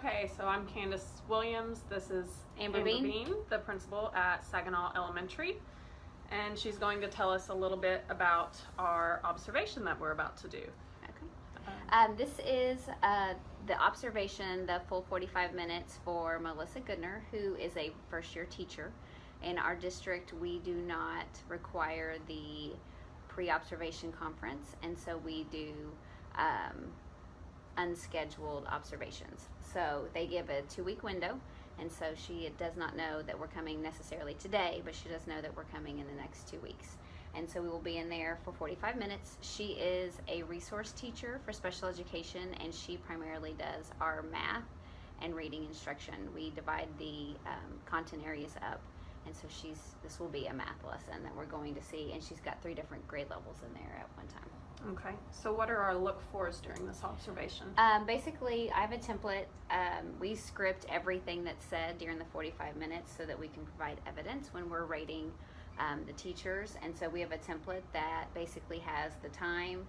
Okay, so I'm Candace Williams. This is Amber Bean, the principal at Saginaw Elementary, and she's going to tell us a little bit about our observation that we're about to do. Okay. This is the observation, the full 45 minutes for Melissa Goodner, who is a first-year teacher. In our district, we do not require the pre-observation conference, and so we do unscheduled observations. So they give a 2-week window, and so she does not know that we're coming necessarily today, but she does know that we're coming in the next 2 weeks. And so we will be in there for 45 minutes. She is a resource teacher for special education, and she primarily does our math and reading instruction. We divide the content areas up, and so this will be a math lesson that we're going to see, and she's got 3 different grade levels in there at one time. Okay, so what are our look-fors during this observation? Basically, I have a template. We script everything that's said during the 45 minutes so that we can provide evidence when we're rating the teachers. And so we have a template that basically has the time,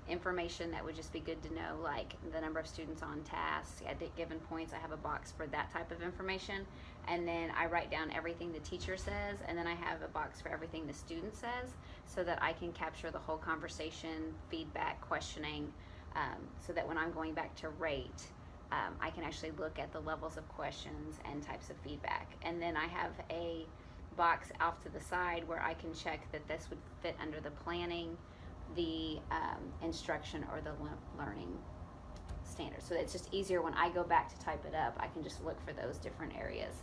information that would just be good to know, like the number of students on task at given points. I have a box for that type of information, and then I write down everything the teacher says, and then I have a box for everything the student says, so that I can capture the whole conversation, feedback, questioning, so that when I'm going back to rate, I can actually look at the levels of questions and types of feedback. And then I have a box off to the side where I can check that this would fit under the planning, the instruction, or the learning standards. So it's just easier when I go back to type it up. I can just look for those different areas.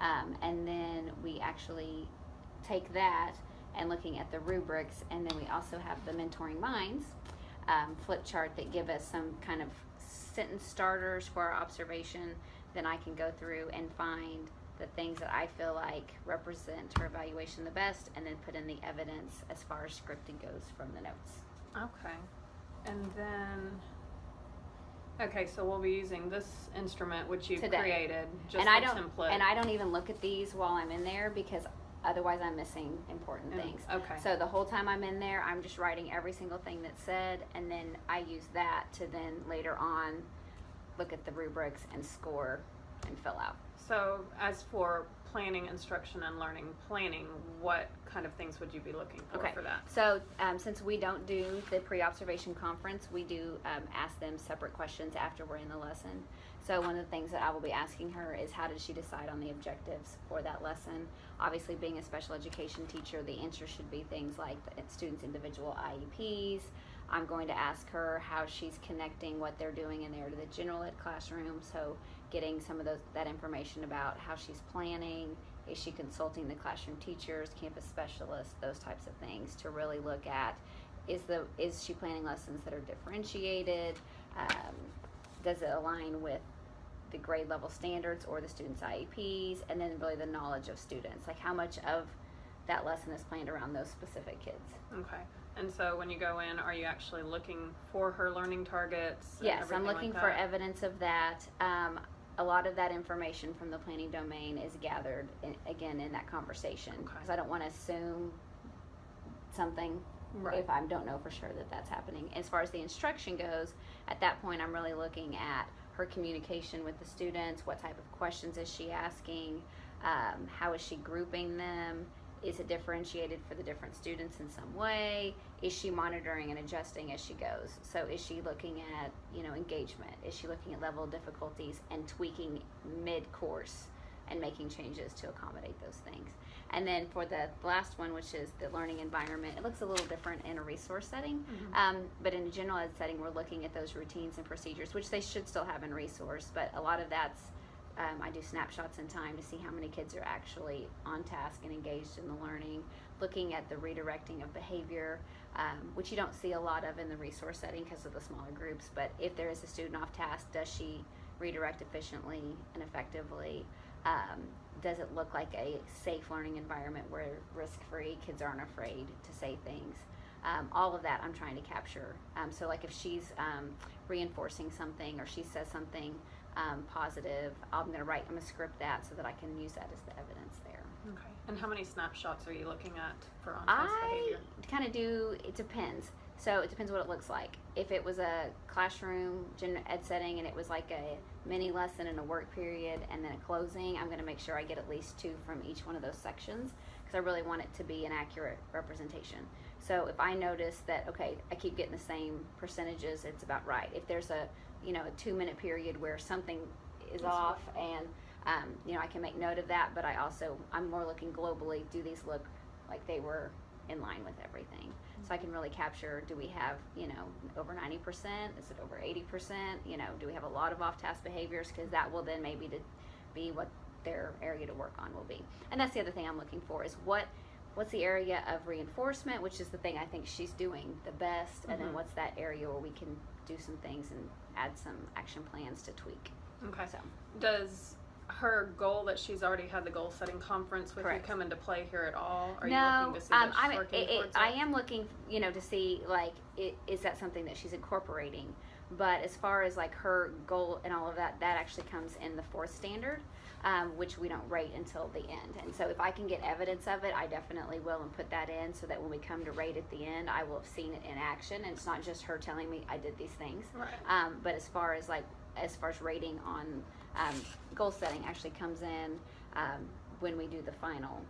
And then we actually take that and looking at the rubrics, and then we also have the Mentoring Minds flip chart that give us some kind of sentence starters for our observation. Then I can go through and find the things that I feel like represent her evaluation the best, and then put in the evidence as far as scripting goes from the notes. Okay, and then, okay, so we'll be using this instrument which you've created, just the template. And I don't even look at these while I'm in there, because otherwise I'm missing important things. Okay. So the whole time I'm in there, I'm just writing every single thing that's said, and then I use that to then later on look at the rubrics and score and fill out. So as for planning, instruction, and learning planning, what kind of things would you be looking for that? So since we don't do the pre-observation conference, we do ask them separate questions after we're in the lesson. So one of the things that I will be asking her is, how did she decide on the objectives for that lesson? Obviously, being a special education teacher, the answer should be things like the students' individual IEPs. I'm going to ask her how she's connecting what they're doing in there to the general ed classroom, so getting some of that information about how she's planning. Is she consulting the classroom teachers, campus specialists, those types of things, to really look at, is she planning lessons that are differentiated? Does it align with the grade level standards or the students' IEPs? And then really the knowledge of students, like how much of that lesson is planned around those specific kids. Okay. And so when you go in, are you actually looking for her learning targets? Yes, I'm looking for evidence of that. A lot of that information from the planning domain is gathered again in that conversation, because I don't want to assume something if I don't know for sure that that's happening. As far as the instruction goes, at that point I'm really looking at her communication with the students. What type of questions is she asking? How is she grouping them? Is it differentiated for the different students in some way? Is she monitoring and adjusting as she goes? So is she looking at, engagement? Is she looking at level of difficulties and tweaking mid-course and making changes to accommodate those things? And then for the last one, which is the learning environment, it looks a little different in a resource setting. But in a general ed setting, we're looking at those routines and procedures, which they should still have in resource, but a lot of that's I do snapshots in time to see how many kids are actually on task and engaged in the learning, looking at the redirecting of behavior, which you don't see a lot of in the resource setting because of the smaller groups. But if there is a student off task, does she redirect efficiently and effectively? Does it look like a safe learning environment where risk-free, kids aren't afraid to say things? All of that I'm trying to capture. So like if she's reinforcing something or she says something positive, I'm going to script that so that I can use that as the evidence there. Okay. And how many snapshots are you looking at for on-task behavior? I kind of do, it depends. So it depends what it looks like. If it was a classroom gen ed setting and it was like a mini lesson and a work period and then a closing, I'm going to make sure I get at least 2 from each one of those sections because I really want it to be an accurate representation. So if I notice that, okay, I keep getting the same percentages, it's about right. If there's a, you know, a 2-minute period where something is off and, you know, I can make note of that, but I'm more looking globally. Do these look like they were in line with everything? So I can really capture, do we have, you know, over 90%? Is it over 80%? You know, do we have a lot of off-task behaviors? Because that will then maybe be what their area to work on will be. And that's the other thing I'm looking for is what's the area of reinforcement, which is the thing I think she's doing the best, and then what's that area where we can do some things and add some action plans to tweak. Okay. So does her goal that she's already had the goal setting conference with Correct. you come into play here at all? Are no, you looking to see that she's working towards it? I am looking, you know, to see like is that something that she's incorporating. But as far as like her goal and all of that, that actually comes in the 4th standard, which we don't rate until the end. And so if I can get evidence of it, I definitely will and put that in so that when we come to rate at the end, I will have seen it in action and it's not just her telling me I did these things. Right. But as far as rating on goal setting actually comes in when we do the final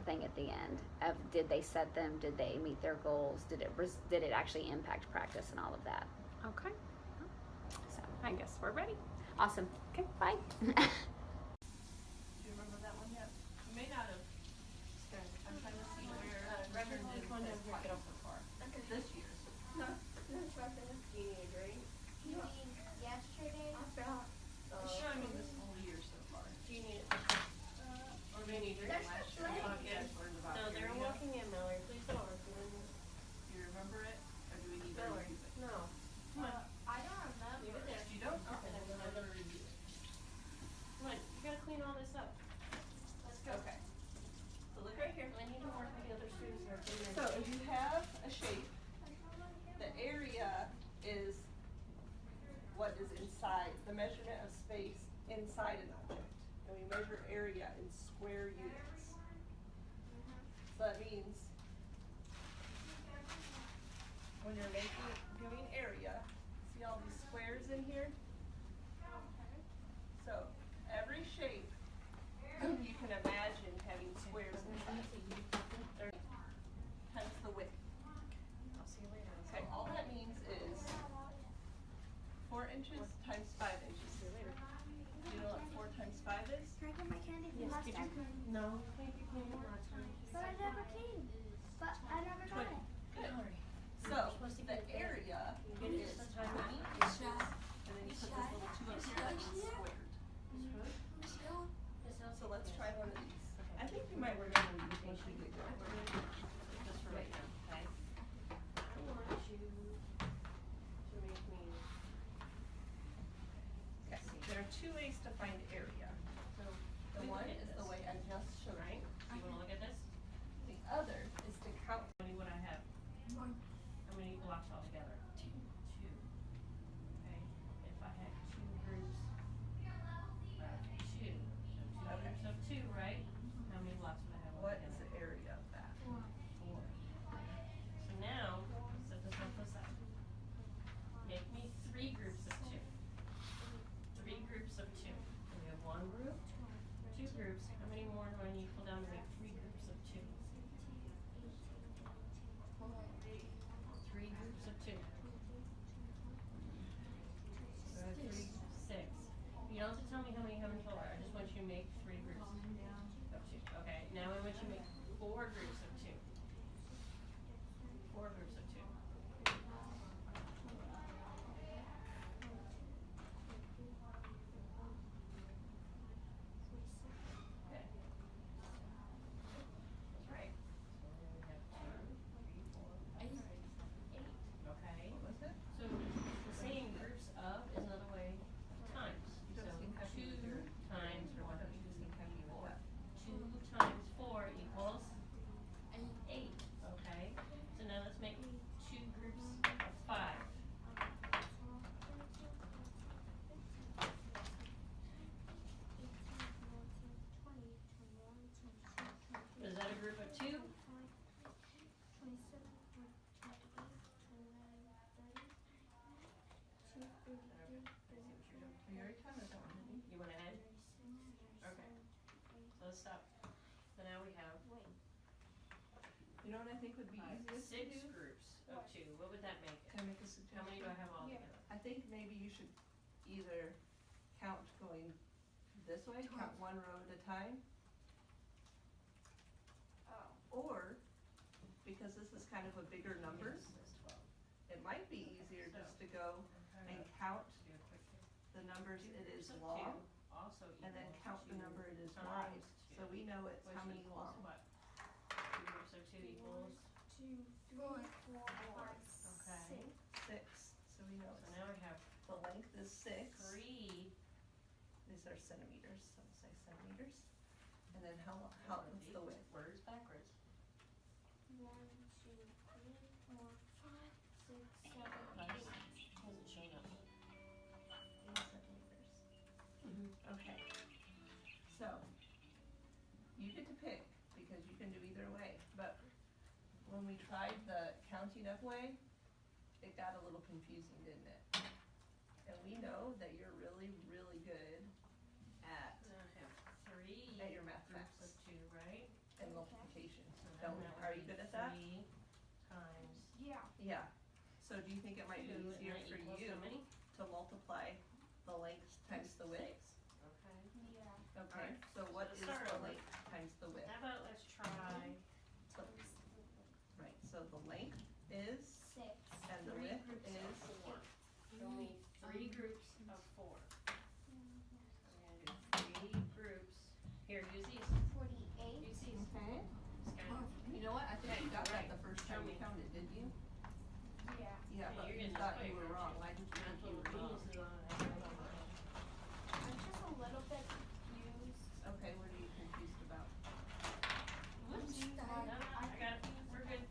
thing at the end of did they set them, did they meet their goals, did it actually impact practice and all of that. Okay. So I guess we're ready. awesome. Okay. Bye. Do you remember that one yet? You may not have. I'm trying to see where Reverend did his pocket so far. This year. Yesterday? I mean this whole year so far. Do you need it? Or do you need it last year? Yes. No, they're walking in, Mallory. Please don't argue with me. Do you remember it? Or do we need to Mallory, review it? no. Come on. I don't remember. Leave it there. You don't? Okay, Okay. then I'm gonna review it. Come on, you gotta clean all this up. Let's go. Okay. So look right here. I need to work with the other students who are cleaning. So if you have a shape, the area is what is inside, the measurement of space inside an object. And we measure area in square units. So that means when you're doing area, see all these squares in here? So every shape you can imagine having squares inside. Hence the width. I'll see you later. Okay, all that means is 4 inches times 5 inches. See you later. Do you know what 4 times 5 is? Can I get my candy from Yes, last did time? you? No, thank you, clean it last time. But I never came. But I never got it. Good. So the area is 20 inches, and then you put this little 2 up here that means squared. So let's try one of these. I think we might remember these once we get going. Just for right now, okay? I want you to make me. Okay, there are 2 ways to find area. So, The one is the way I just showed you. right? You wanna look at this? The other is to count. How many would I have? How many blocks altogether? Two. Okay, if I had 2 groups of 2, so 2 Okay. groups of 2, right? How many blocks would I have What is altogether? the area of that? 4. So now, set this off to the side. Make me 3 groups of 2. 3 groups of 2. So we have 1 group, 2 groups. How many more do I need to pull down to make 3 groups of 2? 3 groups of 2. So I have 3, 6. You don't have to tell me how many you have in total. I just want you to make 3 groups of 2. Okay, now I want you to make 4 groups of 2. 4 groups of 2. Okay. That's right. So we have 2, 3, 4, 5, 6, 8. Okay. What's it? So the saying groups of is another way of times. You So don't seem happy with 2 your- times Why don't you just seem happy with 4. that? 2 times 4 equals 8. Okay. So now let's make 2 groups of 5. Is that a group of 2? You already counted that one, didn't you? You went ahead? Okay. So let's stop. So now we have You know what I think would be easiest to six do? groups of two. What would that make Can I it? make a suggestion? How many do I have all together? I think maybe you should either count going this way, count one row at a time, or, because this is kind of a bigger number, That's 12. it might be easier just to go and count Do a quick here. the numbers it is Groups of long, two also and then equals count the two number it is wide, times so two, we know it's which how many equals long. what? Two groups of two equals, 2, 3, 4, 5, okay. 6, so we know So it's, now we have the length is 6, three. these are centimeters, so we'll say centimeters. And then what's the width? Words backwards. 1, 2, 3, 4, 5, 6, 7, 8. Hasn't shown up. 8 centimeters. Okay, so, you get to pick, because you can do either way, but when we tried the counting up way, it got a little confusing, didn't it? And we know that you're really, really good at, So I have three at your math groups facts of two, right? and multiplication. So then Don't, that would are you be good at that? 3 times Yeah. Yeah, so do you think it might be 2, easier and that for equals you how many? to multiply the length times the width? 6. Okay. Yeah. Okay, Alright, so what so is start the over. length times the width? How about let's try Right, so the length is, 6. and the 3 width groups is, of 4. Show me 3 groups of 4. I'm gonna do 3 groups. Here, use these. 48. Use these. okay. Skylar. You know what, I think you got that Right. the first Show time me. you counted, didn't you? Yeah. Yeah, Okay, but you're you getting thought this you way, were aren't wrong, you? why did you That's think you what were wrong? genius is on. I don't know. I'm just a little bit confused. Okay, what are you confused about? Whoopsie. No, no, I got it. We're good.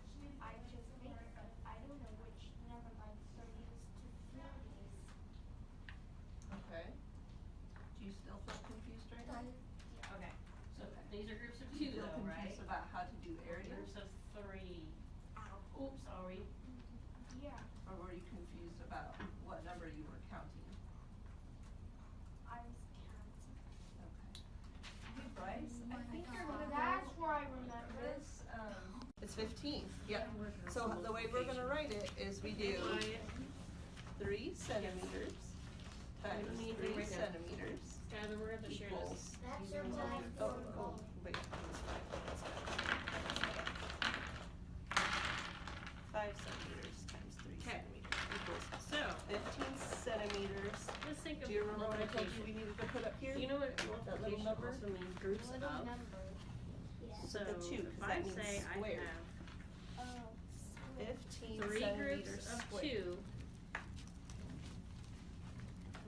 I just think I don't know which number by 30s to 40s. Okay. Do you still feel confused right now? Okay. So Okay. these are groups of Do you 2 feel though, right? confused about how to do area, Groups of 3. Ow. Oops, sorry. Yeah. or were you confused about what number you were counting? I was counting. Okay. Hey Bryce, I think you're gonna go. That's where I remember. This, it's 15, yep. So the way we're gonna write it is we do Quiet. 3 centimeters times What do you need 3 right now? centimeters Skylar, we're at the share this. equals, That's your life. oh, wait. 5 centimeters times 3 centimeters equals So, 15 centimeters. let's think of Do you remember what I told you multiplication. we needed to put up here? You know what little multiplication number? also means groups Little of? number. Yeah. So The 2, 'cause if that I means say I squared. have Oh. 15 3 centimeters groups of squared. 2,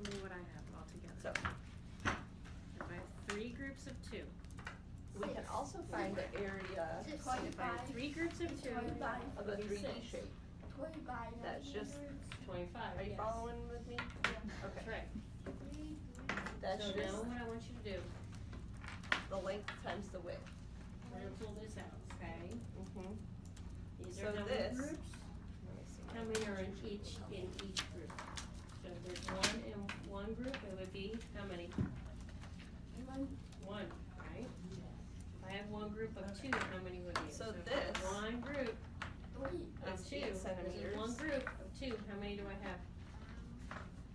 tell me what I have altogether. So If I have 3 groups of 2, we can also find the area if I have 3 groups of 2, of a it'll be 3D 6. shape. 25. That's just, 25, are you yes. following with me? That's Okay. right. That's So just now what I want you to do, the length times the width. we're gonna pull this out, okay? Mm-hmm. These So are how many this- groups? Let me see. How many are in each group? So if there's 1 in one group, it would be how many? 1, right? If I have 1 group of 2, how many would be? So if this- 1 group of It's 2, 8 this is centimeters 1 group of 2, how many do I have?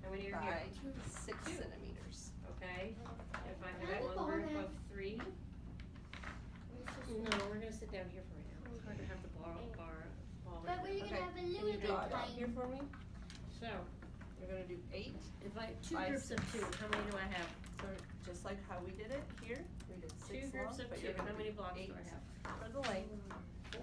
How many are By here? 6 2. centimeters. Okay, if I Can I have have 1 the group ball of 3, no, we're gonna sit down here for right now. It's hard to have the ball But right we're there. gonna Okay. have a Can little you draw it bit out here time. for me? So, We're gonna do 8. if I have 2 By groups of 2, how many do I have? So just like how we did it here, we did 6 2 groups long, of but 2, you're how gonna many do blocks do 8 I have? for the length.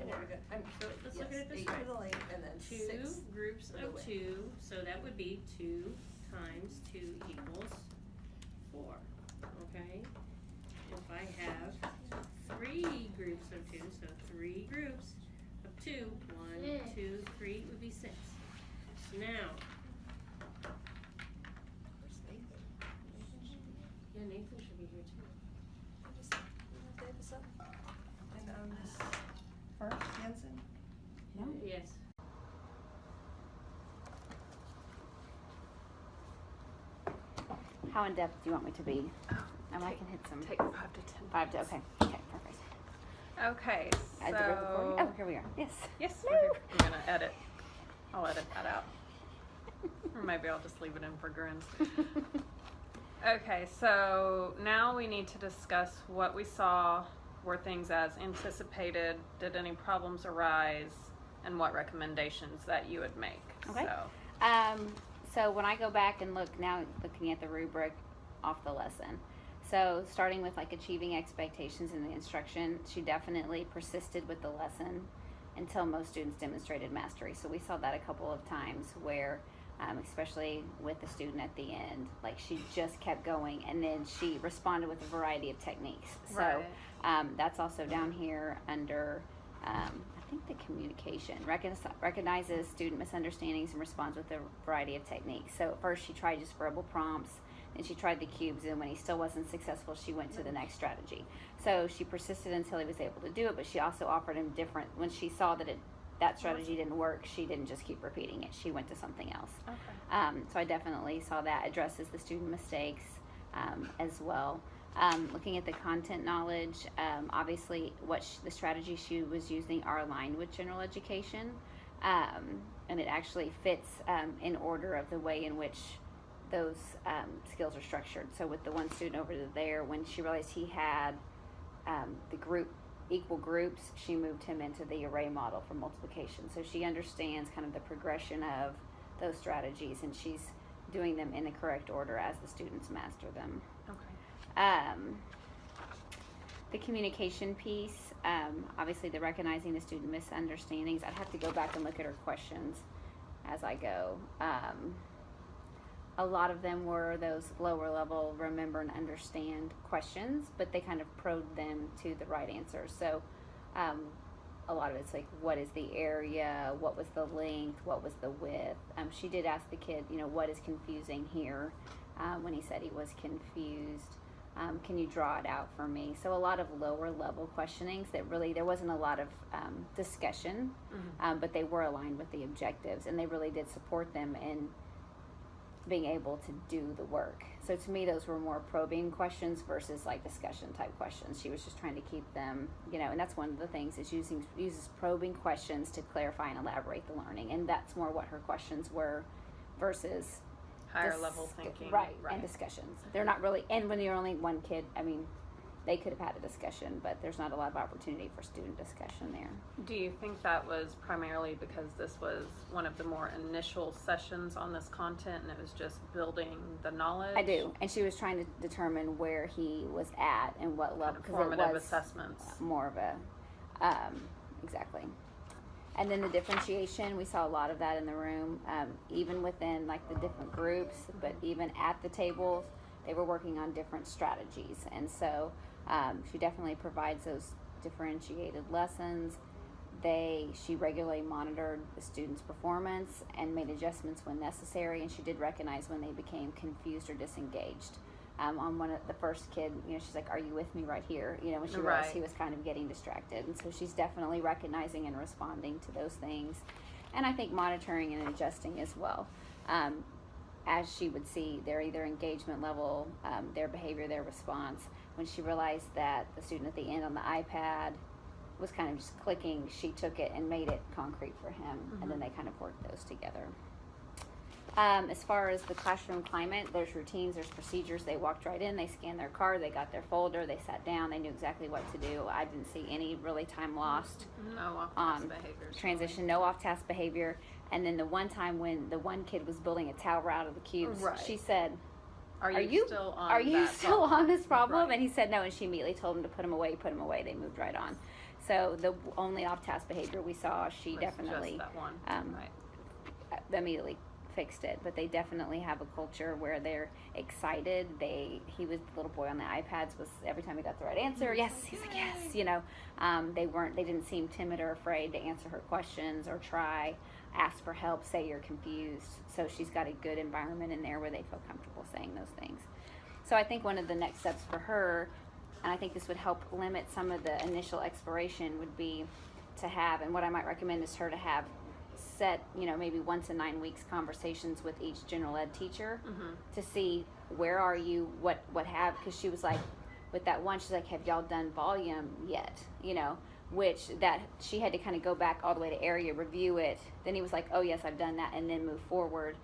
And there we go. So let's look at it this 8 way. for the length and then 2 6. groups for the of width. 2, so that would be 2 times 2 equals 4, okay? If I have 3 groups of 2, so 3 groups of 2, 1, 2, 3 would be 6. Now, Where's Nathan? yeah, Nathan should be here too. And Miss First, Hanson? Yes. How in depth do you want me to be? Oh, I can hit some. Take 5 to 10. 5 to, okay, perfect. Okay, I did the recording. Oh, here we are. Yes. Yes, No. I'm gonna edit. I'll edit that out. Or maybe I'll just leave it in for grins. Okay, so now we need to discuss what we saw. Were things as anticipated? Did any problems arise? And what recommendations that you would make? Okay. So, So when I go back and look now, looking at the rubric off the lesson, so starting with like achieving expectations in the instruction, she definitely persisted with the lesson until most students demonstrated mastery. So we saw that a couple of times where, especially with the student at the end, like she just kept going, and then she responded with a variety of techniques. So right. That's also down here under, I think the communication, recognizes student misunderstandings and responds with a variety of techniques. So at first she tried just verbal prompts, and she tried the cubes, and when he still wasn't successful, she went to the next strategy. So she persisted until he was able to do it, but she also offered him different, when she saw that that strategy didn't work, she didn't just keep repeating it. She went to something else. Okay. So I definitely saw that addresses the student mistakes as well. Looking at the content knowledge, obviously the strategies she was using are aligned with general education, and it actually fits in order of the way in which those skills are structured. So with the one student over there, when she realized he had the equal groups, she moved him into the array model for multiplication. So she understands kind of the progression of those strategies, and she's doing them in the correct order as the students master them. Okay. The communication piece, obviously the recognizing the student misunderstandings. I'd have to go back and look at her questions as I go. A lot of them were those lower level remember and understand questions, but they kind of probed them to the right answer. So a lot of it's like, what is the area? What was the length? What was the width? She did ask the kid, what is confusing here? When he said he was confused, can you draw it out for me? So a lot of lower level questionings that really, there wasn't a lot of discussion, but they were aligned with the objectives, and they really did support them in being able to do the work. So to me, those were more probing questions versus like discussion type questions. She was just trying to keep them, and that's one of the things, is uses probing questions to clarify and elaborate the learning, and that's more what her questions were versus Higher level thinking. Right, and discussions. They're not really, and when you're only one kid, they could have had a discussion, but there's not a lot of opportunity for student discussion there. Do you think that was primarily because this was one of the more initial sessions on this content, and it was just building the knowledge? I do, and she was trying to determine where he was at and what level, because formative assessments. More of a, exactly. And then the differentiation, we saw a lot of that in the room, even within like the different groups, but even at the tables, they were working on different strategies. And so she definitely provides those differentiated lessons. She regularly monitored the students' performance and made adjustments when necessary, and she did recognize when they became confused or disengaged. On one of the first kid, she's like, "Are you with me right here?" When she realized he was kind of getting distracted. And so she's definitely recognizing and responding to those things. And I think monitoring and adjusting as well. As she would see their either engagement level, their behavior, their response. When she realized that the student at the end on the iPad was kind of just clicking, she took it and made it concrete for him, and then they kind of worked those together. As far as the classroom climate, there's routines, there's procedures. They walked right in, they scanned their card, they got their folder, they sat down, they knew exactly what to do. I didn't see any really time lost. No off-task behaviors. Transition, no off-task behavior. And then the one time when the one kid was building a tower out of the cubes, she said, Are you still on this problem? Right. And he said no, and she immediately told him to put him away. They moved right on. So the only off-task behavior we saw, she definitely just that one. Immediately fixed it. But they definitely have a culture where they're excited. The little boy on the iPads was, every time he got the right answer, yes, he's like, yes, they didn't seem timid or afraid to answer her questions or ask for help, say you're confused. So she's got a good environment in there where they feel comfortable saying those things. So I think one of the next steps for her, and I think this would help limit some of the initial exploration, would be to have, and what I might recommend is her to have set, maybe once in 9 weeks conversations with each general ed teacher to see where are you, what have, because she was like, with that one, she's like, have y'all done volume yet? Which that she had to kind of go back all the way to area, review it. Then he was like, oh yes, I've done that, and then move forward.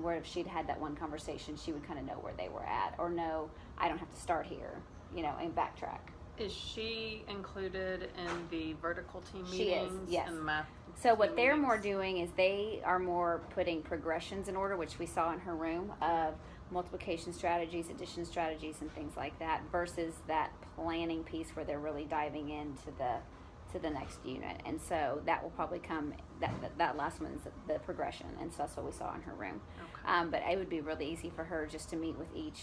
Where if she'd had that one conversation, she would kind of know where they were at, or no, I don't have to start here, and backtrack. Is she included in the vertical team meetings? She is, yes. And math So what team they're meetings? more doing is they are more putting progressions in order, which we saw in her room, of multiplication strategies, addition strategies, and things like that, versus that planning piece where they're really diving into the next unit. And so that will probably come, that last one is the progression, and so that's what we saw in her room. Okay. But it would be really easy for her just to meet with each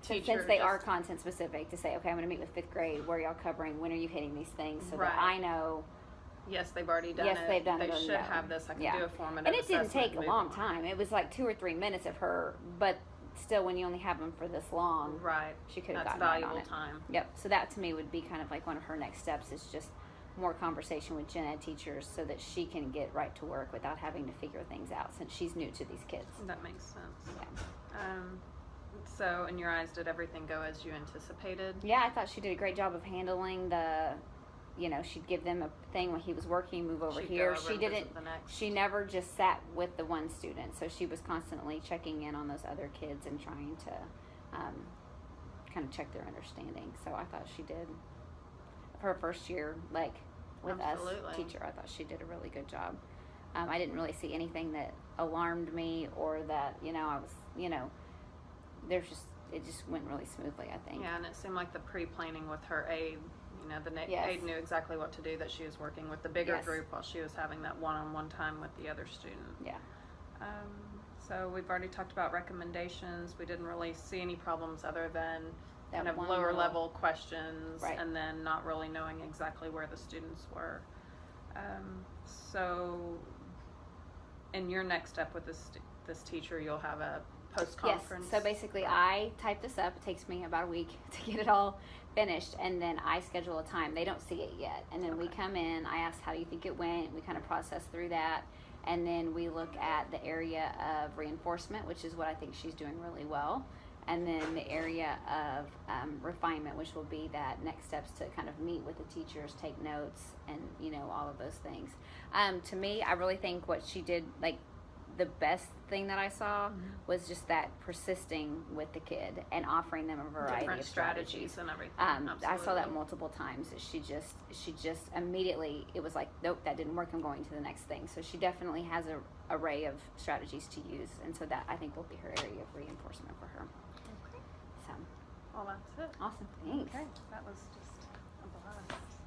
Teacher, since they are just- content specific, to say, okay, I'm going to meet with 5th grade, where are y'all covering, when are you hitting these things, so Right. that I know. Yes, they've already done Yes, it. they've done they it or should no. have this. I can Yeah. do a formative And it didn't assessment take a and long move time. It was like 2 or 3 minutes of her, but still, when you only have them for this long, on. Right. she could have That's gotten right valuable on it. time. Yep. So that to me would be kind of like one of her next steps, is just more conversation with gen ed teachers so that she can get right to work without having to figure things out, since she's new to these kids. That makes sense. Yeah. So, in your eyes, did everything go as you anticipated? Yeah, I thought she did a great job of handling the, she'd give them a thing when he was working, move over She'd here. go over She and didn't. visit the next. She never just sat with the one student, so she was constantly checking in on those other kids and trying to kind of check their understanding. So I thought she did, her first year, like with Absolutely. us teacher, I thought she did a really good job. I didn't really see anything that alarmed me, or that I was, there's just, it just went really smoothly, I think. Yeah, and it seemed like the pre-planning with her aide, Yes. aide knew exactly what to do, that she was working with the bigger Yes. group while she was having that one-on-one time with the other student. Yeah. So we've already talked about recommendations. We didn't really see any problems other than That kind of one lower little- level questions, Right. and then not really knowing exactly where the students were. So in your next step with this teacher, you'll have a post-conference? Yes. So basically, I type this up. It takes me about a week to get it all finished, and then I schedule a time. They don't see it yet, and then we Okay. come in. I ask, how do you think it went? We kind of process through that, and then we look at the area of reinforcement, which is what I think she's doing really well, and then the area of refinement, which will be that next steps to kind of meet with the teachers, take notes, and all of those things. To me, I really think what she did, like, the best thing that I saw was just that persisting with the kid and offering them a variety Different of strategies and everything. I saw that Absolutely. multiple times. That she just immediately, it was like, nope, that didn't work, I'm going to the next thing. So she definitely has a array of strategies to use, and so that I think will be her area of reinforcement for her. Okay. So Well, that's it. awesome, thanks. Okay, that was just a blast.